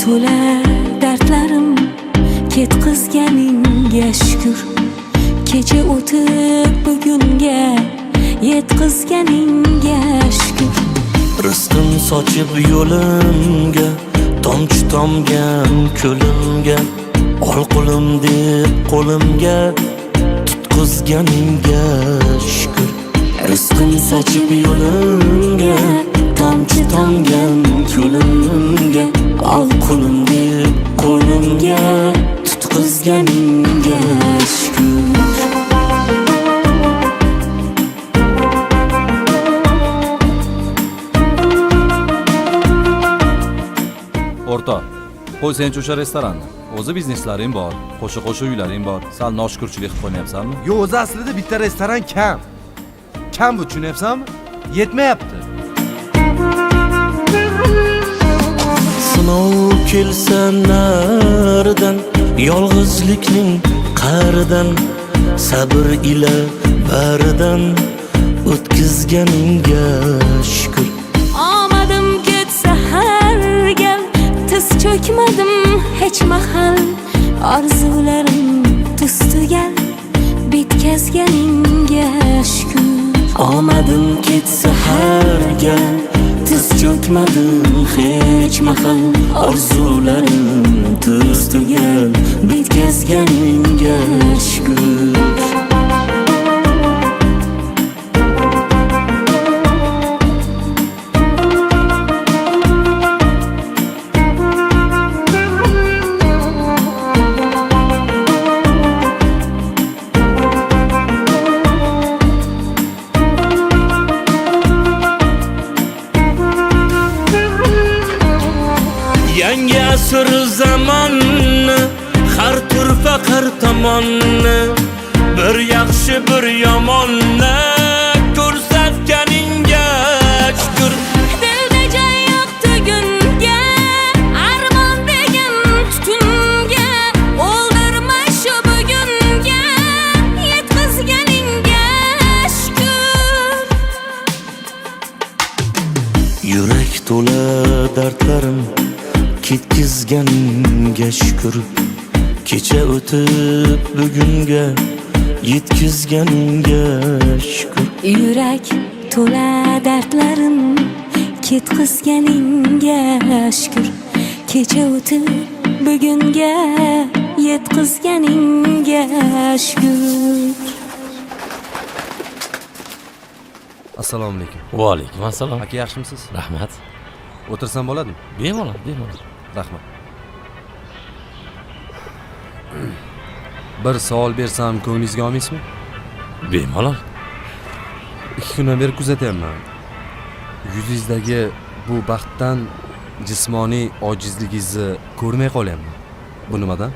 to'la dardlarim ketkizganingga shukr. Kecha o'tib bugunga yetkizganingga shukr. Rizqim sochib yo'limga, tomchi tomgan ko'limga, ol qo'lim deb qo'limga tutqizganingga shukr. Rizqim sochib yo'limga, tomchi tomgan ko'limga, ol qo'lim deb qo'limga tutqizganingga shukr. O'rtoq, qo'y sen o'sha restoranni. O'zi bizneslaring bor, qo'sha uylaring bor. Sal noshukrchilik qilib qo'yapsanmi? Yo, o'zi aslida bitta restoran kam. Kam bu, tushunyapsanmi? Yetmayapti. Sinov kelsa naridan, yolg'izlikning qa'ridan, sabr ila baridan o'tkazganingga shukr. Omadim ketsa har gal, tiz cho'kmadim hech mahal. Orzularim tuz tugal, bitkazganingga shukr. Omadim ketsa har gal, tiz cho'kmadim hech mahal. Orzularim tuz tugal, bitkazganingga shukr. Yangi asr zamonni, har turfa har tomonni, bir yaxshi bir yomonni ko'rsatganingga shukr. Dilda joy yo'q tugunga, armon degan tutunga, o'ldirma shu bugunga yetkazganingga shukr. Yurak to'la dardlarim ketkizganingga shukr. Kecha o'tib bugunga yetkazganingga shukr. Yurak to'la dardlarim ketkizganingga shukr. Kecha o'tib bugunga yetkazganingga shukr. Assalomu alaykum. Va alaykum assalom. Aka, yaxshimisiz? Rahmat. O'tirsam bo'ladimi? Bemalol, bemalol. Rahmat. Bir savol bersam ko'nglingizga olmaysizmi? Bemalol. 2 kundan beri kuzatyapman. Yuzingizdagi bu baxtdan jismoniy ojizligingizni ko'rmay qolyapman. Bu nimadan?